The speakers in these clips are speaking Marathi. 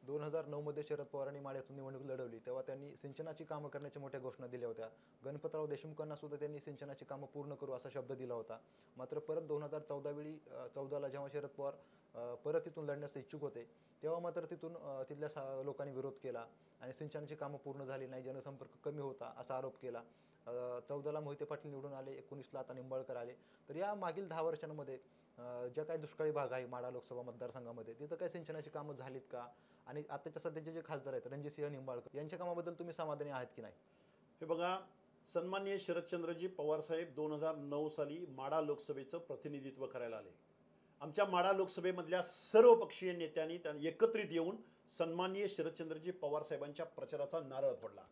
2009 मध्ये शरद पवारांनी माढ्यातून निवडणूक लढवली तेव्हा त्यांनी सिंचनाची कामं करण्याच्या मोठ्या घोषणा दिल्या होत्या. गणपतराव देशमुखांना सुद्धा त्यांनी सिंचनाची कामं पूर्ण करू असा शब्द दिला होता. मात्र परत 2014 वेळी 14ला जेव्हा शरद पवार परत तिथून लढण्यास इच्छुक होते, तेव्हा मात्र तिथून तिथल्या लोकांनी विरोध केला आणि सिंचनाची कामं पूर्ण झाली नाही, जनसंपर्क कमी होता असा आरोप केला. 14ला मोहिते पाटील निवडून आले, 19ला आता निंबाळकर आले. तर या मागील 10 वर्षांमध्ये ज्या काही दुष्काळी भाग आहे माढा लोकसभा मतदारसंघामध्ये, तिथं काही सिंचनाची कामं झालीत का? आणि आताच्या सध्याचे जे खासदार आहेत रणजितसिंह निंबाळकर, यांच्या कामाबद्दल तुम्ही समाधानी आहात की नाही? हे बघा, सन्माननीय शरदचंद्रजी पवार साहेब 2009 साली माढा लोकसभेचं प्रतिनिधित्व करायला आले. आमच्या माढा लोकसभेमधल्या सर्व पक्षीय नेत्यांनी एकत्रित येऊन सन्माननीय शरदचंद्रजी पवार साहेबांच्या प्रचाराचा नारळ फोडला.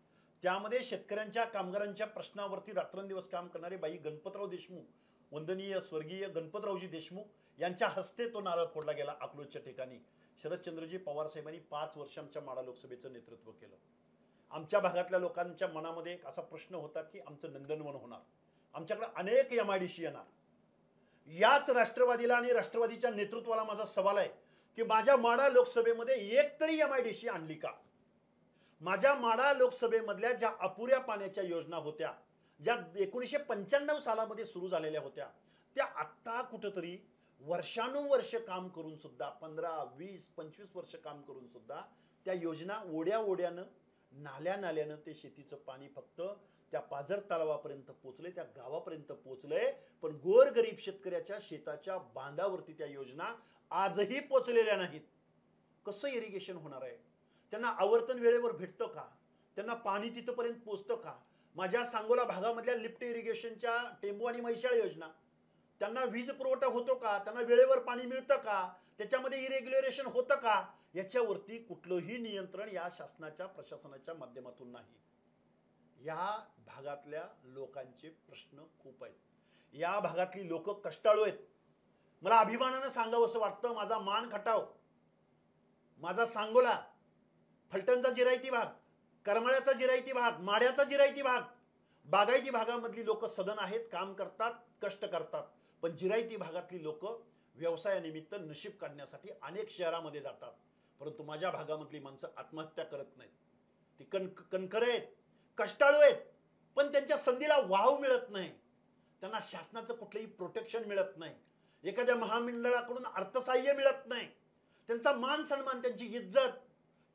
त्यामध्ये शेतकऱ्यांच्या कामगारांच्या प्रश्नावरती रात्रंदिवस काम करणारे बाई गणपतराव देशमुख, वंदनीय स्वर्गीय गणपतरावजी देशमुख यांच्या हस्ते तो नारळ फोडला गेला अकलूजच्या ठिकाणी. शरदचंद्रजी पवार साहेबांनी 5 वर्ष आमच्या माढा लोकसभेचं नेतृत्व केलं. आमच्या भागातल्या लोकांच्या मनामध्ये एक असा प्रश्न होता की आमचं नंदनवन होणार, आमच्याकडे अनेक MIDC येणार. याच राष्ट्रवादीला आणि राष्ट्रवादीच्या नेतृत्वाला माझा सवाल आहे की माझ्या माढा लोकसभेमध्ये एक तरी MIDC आणली का? माझ्या माढा लोकसभेमधल्या ज्या अपुऱ्या पाण्याच्या योजना होत्या, ज्या 1995 सालामध्ये सुरू झालेल्या होत्या, त्या आत्ता कुठंतरी वर्षानुवर्ष काम करून सुद्धा 15, 20, 25 वर्ष काम करून सुद्धा त्या योजना ओढ्यानं नाल्यानं ते शेतीचं पाणी फक्त त्या पाझर तलावापर्यंत पोचले, त्या गावापर्यंत पोचले, पण गोरगरीब शेतकऱ्याच्या शेताच्या बांधावरती त्या योजना आजही पोचलेल्या नाहीत. कसं इरिगेशन होणार आहे? त्यांना आवर्तन वेळेवर भेटतं का? त्यांना पाणी तिथपर्यंत पोचतं का? माझ्या सांगोला भागामधल्या लिफ्ट इरिगेशनच्या टेंबू आणि म्हैसाळ योजना, त्यांना वीज पुरवठा होतो का? त्यांना वेळेवर पाणी मिळतं का? त्याच्यामध्ये इरेग्युलेशन होतं का? याच्यावरती कुठलंही नियंत्रण या शासनाच्या प्रशासनाच्या माध्यमातून नाही. या भागातल्या लोकांचे प्रश्न खूप आहेत. या भागातली लोक कष्टाळू आहेत. मला अभिमानानं सांगावंसं वाटतं, माझा मान खटाव, माझा सांगोला, फलटणचा जिरायती भाग, करमाळ्याचा जिरायती भाग, माढ्याचा जिरायती भाग, बागायती भागामधली लोक सदन आहेत, काम करतात, कष्ट करतात. पण जिरायती भागातली लोक व्यवसायानिमित्त नशीब काढण्यासाठी अनेक शहरामध्ये जातात. परंतु माझ्या भागामधली माणसं आत्महत्या करत नाहीत. ती कणखर आहेत, कष्टाळू आहेत, पण त्यांच्या संधीला वाव मिळत नाही. त्यांना शासनाचं कुठलंही प्रोटेक्शन मिळत नाही. एखाद्या महामंडळाकडून अर्थसहाय्य मिळत नाही. त्यांचा मान सन्मान, त्यांची इज्जत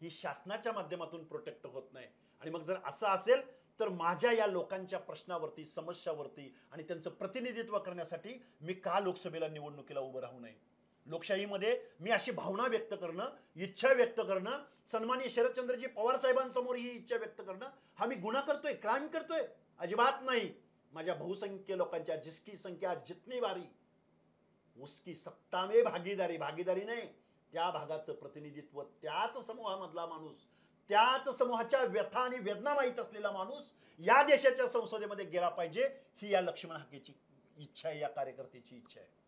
ही शासनाच्या माध्यमातून प्रोटेक्ट होत नाही. आणि मग जर असं असेल तर माझ्या या लोकांच्या प्रश्नावरती, समस्यावरती आणि त्यांचं प्रतिनिधित्व करण्यासाठी मी का लोकसभेला निवडणुकीला उभं राहू नये? लोकशाहीमध्ये मी अशी भावना व्यक्त करणं, इच्छा व्यक्त करणं, सन्माननीय शरदचंद्रजी पवार साहेबांसमोर ही इच्छा व्यक्त करणं, हा मी गुन्हा करतोय, क्राईम करतोय? अजिबात नाही. माझ्या बहुसंख्य लोकांच्या जिसकी संख्या जितनी बारी उसकी सत्ता में भागीदारी, भागीदारी नाही, त्या भागाचं प्रतिनिधित्व, त्याच समूहामधला माणूस, त्याच समूहाच्या व्यथा आणि वेदना माहीत असलेला माणूस या देशाच्या संसदेमध्ये गेला पाहिजे, ही या लक्ष्मण हाकेची इच्छा आहे, या कार्यकर्त्याची इच्छा आहे.